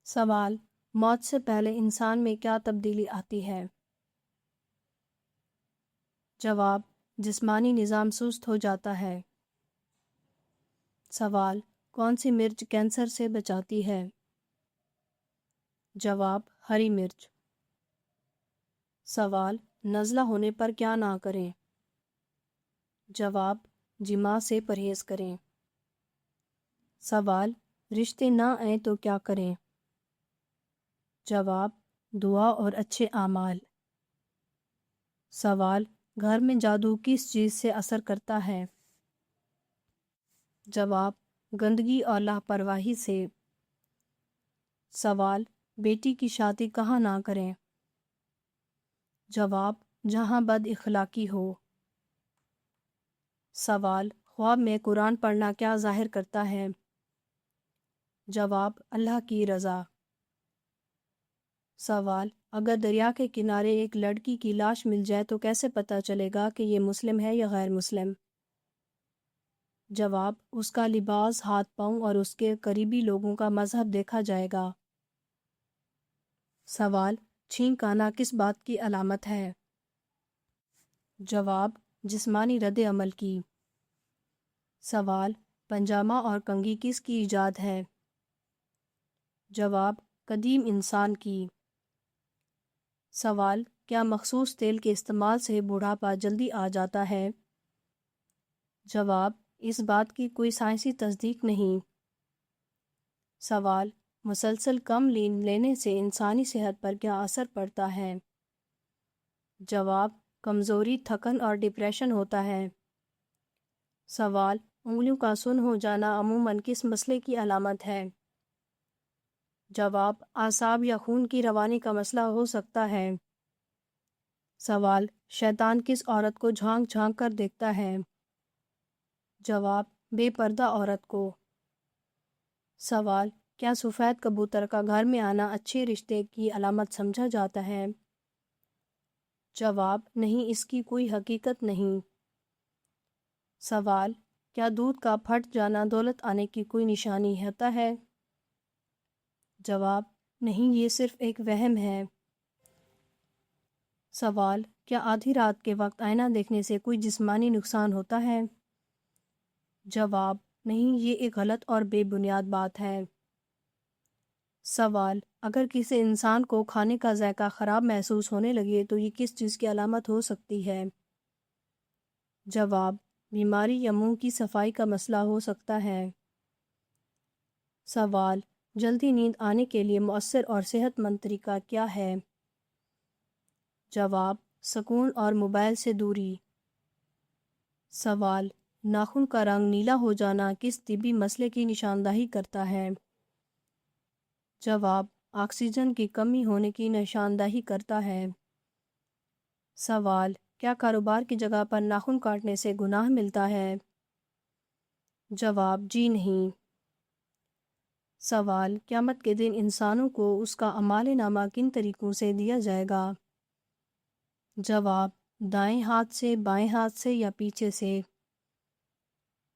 سوال: موت سے پہلے انسان میں کیا تبدیلی آتی ہے؟ جواب: جسمانی نظام سست ہو جاتا ہے۔ سوال: کون سی مرچ کینسر سے بچاتی ہے؟ جواب: ہری مرچ۔ سوال: نزلہ ہونے پر کیا نہ کریں؟ جواب: جماع سے پرہیز کریں۔ سوال: رشتے نہ آئیں تو کیا کریں؟ جواب: دعا اور اچھے اعمال۔ سوال: گھر میں جادو کس چیز سے اثر کرتا ہے؟ جواب: گندگی اور لاپرواہی سے۔ سوال: بیٹی کی شادی کہاں نہ کریں؟ جواب: جہاں بد اخلاقی ہو۔ سوال: خواب میں قرآن پڑھنا کیا ظاہر کرتا ہے؟ جواب: اللہ کی رضا۔ سوال: اگر دریا کے کنارے ایک لڑکی کی لاش مل جائے تو کیسے پتہ چلے گا کہ یہ مسلم ہے یا غیر مسلم؟ جواب: اس کا لباس، ہاتھ پاؤں اور اس کے قریبی لوگوں کا مذہب دیکھا جائے گا۔ سوال: چھینک آنا کس بات کی علامت ہے؟ جواب: جسمانی رد عمل کی۔ سوال: پنجامہ اور کنگھی کس کی ایجاد ہے؟ جواب: قدیم انسان کی۔ سوال: کیا مخصوص تیل کے استعمال سے بڑھاپا جلدی آ جاتا ہے؟ جواب: اس بات کی کوئی سائنسی تصدیق نہیں۔ سوال: مسلسل کم نیند لینے سے انسانی صحت پر کیا اثر پڑتا ہے؟ جواب: کمزوری، تھکن اور ڈپریشن ہوتا ہے۔ سوال: انگلیوں کا سن ہو جانا عموماً کس مسئلے کی علامت ہے؟ جواب: اعصاب یا خون کی روانی کا مسئلہ ہو سکتا ہے۔ سوال: شیطان کس عورت کو جھانک جھانک کر دیکھتا ہے؟ جواب: بے پردہ عورت کو۔ سوال: کیا سفید کبوتر کا گھر میں آنا اچھے رشتے کی علامت سمجھا جاتا ہے؟ جواب: نہیں، اس کی کوئی حقیقت نہیں۔ سوال: کیا دودھ کا پھٹ جانا دولت آنے کی کوئی نشانی ہوتا ہے؟ جواب: نہیں، یہ صرف ایک وہم ہے۔ سوال: کیا آدھی رات کے وقت آئینہ دیکھنے سے کوئی جسمانی نقصان ہوتا ہے؟ جواب: نہیں، یہ ایک غلط اور بے بنیاد بات ہے۔ سوال: اگر کسی انسان کو کھانے کا ذائقہ خراب محسوس ہونے لگے تو یہ کس چیز کی علامت ہو سکتی ہے؟ جواب: بیماری یا منہ کی صفائی کا مسئلہ ہو سکتا ہے۔ سوال: جلدی نیند آنے کے لیے مؤثر اور صحت مند طریقہ کیا ہے؟ جواب: سکون اور موبائل سے دوری۔ سوال: ناخن کا رنگ نیلا ہو جانا کس طبی مسئلے کی نشاندہی کرتا ہے؟ جواب: آکسیجن کی کمی ہونے کی نشاندہی کرتا ہے۔ سوال: کیا کاروبار کی جگہ پر ناخن کاٹنے سے گناہ ملتا ہے؟ جواب: جی نہیں۔ سوال: قیامت کے دن انسانوں کو اس کا اعمال نامہ کن طریقوں سے دیا جائے گا؟ جواب: دائیں ہاتھ سے، بائیں ہاتھ سے یا پیچھے سے۔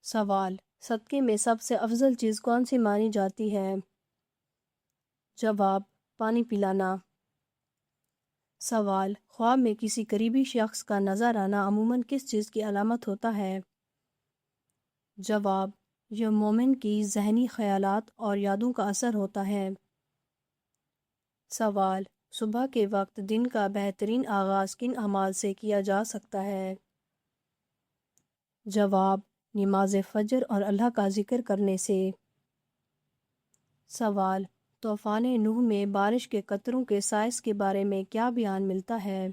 سوال: صدقے میں سب سے افضل چیز کون سی مانی جاتی ہے؟ جواب: پانی پلانا۔ سوال: خواب میں کسی قریبی شخص کا نظر آنا عموماً کس چیز کی علامت ہوتا ہے؟ جواب: یہ مومن کی ذہنی خیالات اور یادوں کا اثر ہوتا ہے۔ سوال: صبح کے وقت دن کا بہترین آغاز کن اعمال سے کیا جا سکتا ہے؟ جواب: نماز فجر اور اللہ کا ذکر کرنے سے۔ سوال: طوفان نوح میں بارش کے قطروں کے سائز کے بارے میں کیا بیان ملتا ہے؟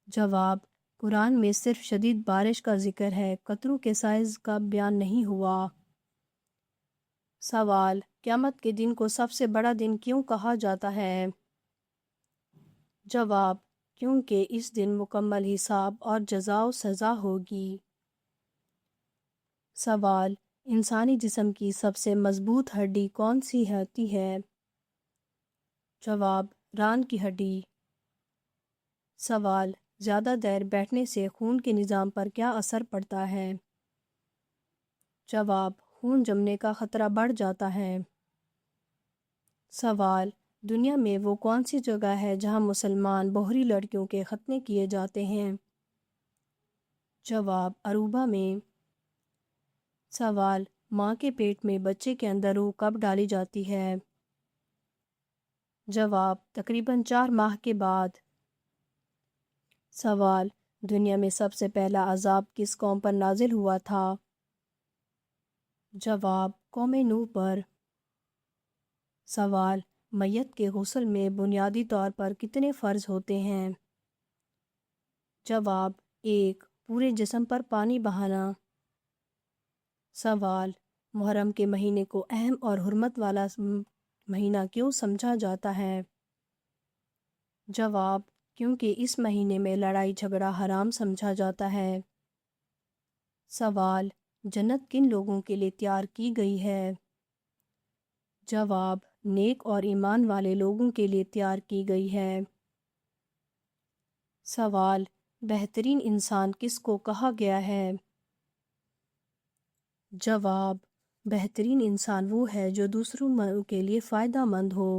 جواب: قرآن میں صرف شدید بارش کا ذکر ہے، قطروں کے سائز کا بیان نہیں ہوا۔ سوال: قیامت کے دن کو سب سے بڑا دن کیوں کہا جاتا ہے؟ جواب: کیونکہ اس دن مکمل حساب اور جزا و سزا ہوگی۔ سوال: انسانی جسم کی سب سے مضبوط ہڈی کون سی ہوتی ہے؟ جواب: ران کی ہڈی۔ سوال: زیادہ دیر بیٹھنے سے خون کے نظام پر کیا اثر پڑتا ہے؟ جواب: خون جمنے کا خطرہ بڑھ جاتا ہے۔ سوال: دنیا میں وہ کون سی جگہ ہے جہاں مسلمان بوہری لڑکیوں کے ختنے کیے جاتے ہیں؟ جواب: اروبا میں۔ سوال: ماں کے پیٹ میں بچے کے اندر روح کب ڈالی جاتی ہے؟ جواب: تقریباً 4 ماہ کے بعد۔ سوال: دنیا میں سب سے پہلا عذاب کس قوم پر نازل ہوا تھا؟ جواب: قوم نوح پر۔ سوال: میت کے غسل میں بنیادی طور پر کتنے فرض ہوتے ہیں؟ جواب: 1، پورے جسم پر پانی بہانا۔ سوال: محرم کے مہینے کو اہم اور حرمت والا مہینہ کیوں سمجھا جاتا ہے؟ جواب: کیونکہ اس مہینے میں لڑائی جھگڑا حرام سمجھا جاتا ہے۔ سوال: جنت کن لوگوں کے لیے تیار کی گئی ہے؟ جواب: نیک اور ایمان والے لوگوں کے لیے تیار کی گئی ہے۔ سوال: بہترین انسان کس کو کہا گیا ہے؟ جواب: بہترین انسان وہ ہے جو دوسروں کے لیے فائدہ مند ہو۔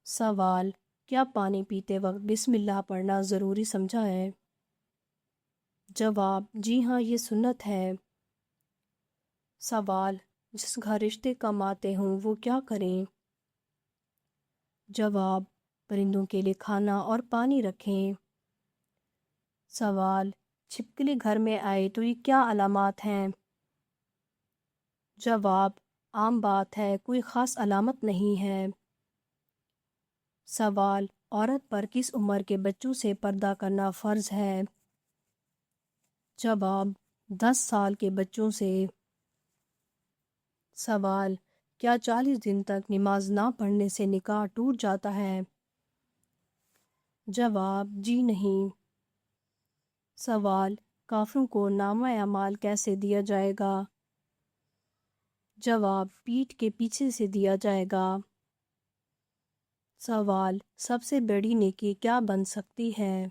سوال: کیا پانی پیتے وقت بسم اللہ پڑھنا ضروری سمجھا ہے؟ جواب: جی ہاں، یہ سنت ہے۔ سوال: جس گھر رشتے کم آتے ہوں وہ کیا کریں؟ جواب: پرندوں کے لیے کھانا اور پانی رکھیں۔ سوال: چھپکلی گھر میں آئے تو یہ کیا علامات ہیں؟ جواب: عام بات ہے، کوئی خاص علامت نہیں ہے۔ سوال: عورت پر کس عمر کے بچوں سے پردہ کرنا فرض ہے؟ جواب: 10 سال کے بچوں سے۔ سوال: کیا 40 دن تک نماز نہ پڑھنے سے نکاح ٹوٹ جاتا ہے؟ جواب: جی نہیں۔ سوال: کافروں کو نامہ اعمال کیسے دیا جائے گا؟ جواب: پیٹھ کے پیچھے سے دیا جائے گا۔ سوال: سب سے بڑی نیکی کیا بن سکتی ہے؟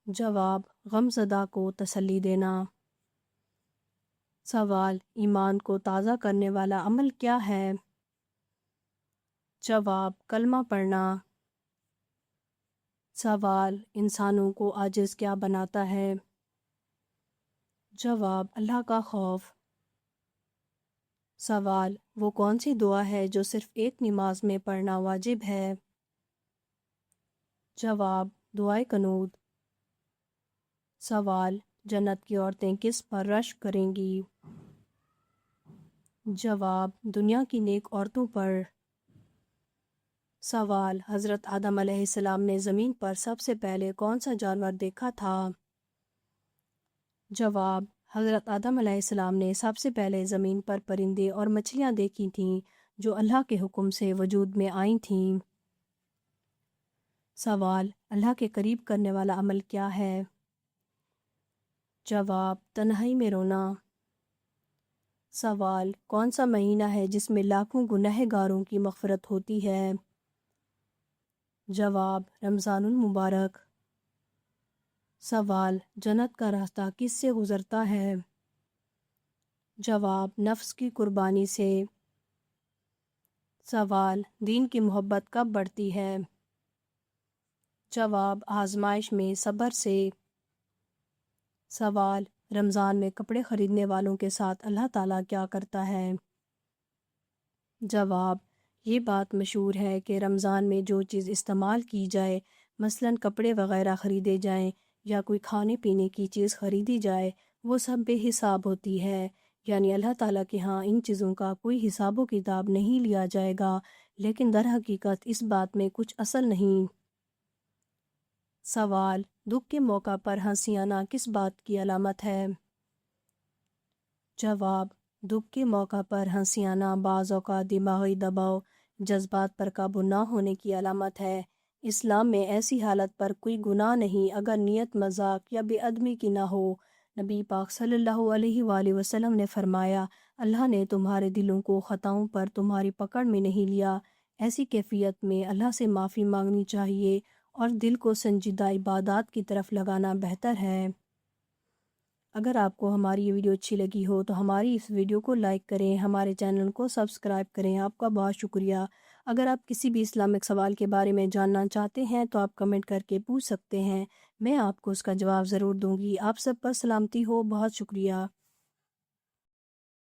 جواب: غم زدہ کو تسلی دینا۔ سوال: ایمان کو تازہ کرنے والا عمل کیا ہے؟ جواب: کلمہ پڑھنا۔ سوال: انسانوں کو عاجز کیا بناتا ہے؟ جواب: اللہ کا خوف۔ سوال: وہ کون سی دعا ہے جو صرف ایک نماز میں پڑھنا واجب ہے؟ جواب: دعائے قنوت۔ سوال: جنت کی عورتیں کس پر رشک کریں گی؟ جواب: دنیا کی نیک عورتوں پر۔ سوال: حضرت آدم علیہ السلام نے زمین پر سب سے پہلے کون سا جانور دیکھا تھا؟ جواب: حضرت آدم علیہ السلام نے سب سے پہلے زمین پر پرندے اور مچھلیاں دیکھی تھیں جو اللہ کے حکم سے وجود میں آئی تھیں۔ سوال: اللہ کے قریب کرنے والا عمل کیا ہے؟ جواب: تنہائی میں رونا۔ سوال: کون سا مہینہ ہے جس میں لاکھوں گنہگاروں گاروں کی مغفرت ہوتی ہے؟ جواب: رمضان المبارک۔ سوال: جنت کا راستہ کس سے گزرتا ہے؟ جواب: نفس کی قربانی سے۔ سوال: دین کی محبت کب بڑھتی ہے؟ جواب: آزمائش میں صبر سے۔ سوال: رمضان میں کپڑے خریدنے والوں کے ساتھ اللہ تعالیٰ کیا کرتا ہے؟ جواب: یہ بات مشہور ہے کہ رمضان میں جو چیز استعمال کی جائے، مثلاً کپڑے وغیرہ خریدے جائیں یا کوئی کھانے پینے کی چیز خریدی جائے، وہ سب بے حساب ہوتی ہے، یعنی اللہ تعالیٰ کے ہاں ان چیزوں کا کوئی حساب و کتاب نہیں لیا جائے گا، لیکن در حقیقت اس بات میں کچھ اصل نہیں۔ سوال: دکھ کے موقع پر ہنسی آنا کس بات کی علامت ہے؟ جواب: دکھ کے موقع پر ہنسی آنا بعض اوقات دماغی دباؤ، جذبات پر قابو نہ ہونے کی علامت ہے۔ اسلام میں ایسی حالت پر کوئی گناہ نہیں اگر نیت مذاق یا بے ادبی کی نہ ہو۔ نبی پاک صلی اللہ علیہ وآلہ وسلم نے فرمایا، اللہ نے تمہارے دلوں کو خطاؤں پر تمہاری پکڑ میں نہیں لیا۔ ایسی کیفیت میں اللہ سے معافی مانگنی چاہیے اور دل کو سنجیدہ عبادات کی طرف لگانا بہتر ہے۔ اگر آپ کو ہماری یہ ویڈیو اچھی لگی ہو تو ہماری اس ویڈیو کو لائک کریں، ہمارے چینل کو سبسکرائب کریں۔ آپ کا بہت شکریہ۔ اگر آپ کسی بھی اسلامک سوال کے بارے میں جاننا چاہتے ہیں تو آپ کمنٹ کر کے پوچھ سکتے ہیں، میں آپ کو اس کا جواب ضرور دوں گی۔ آپ سب پر سلامتی ہو، بہت شکریہ۔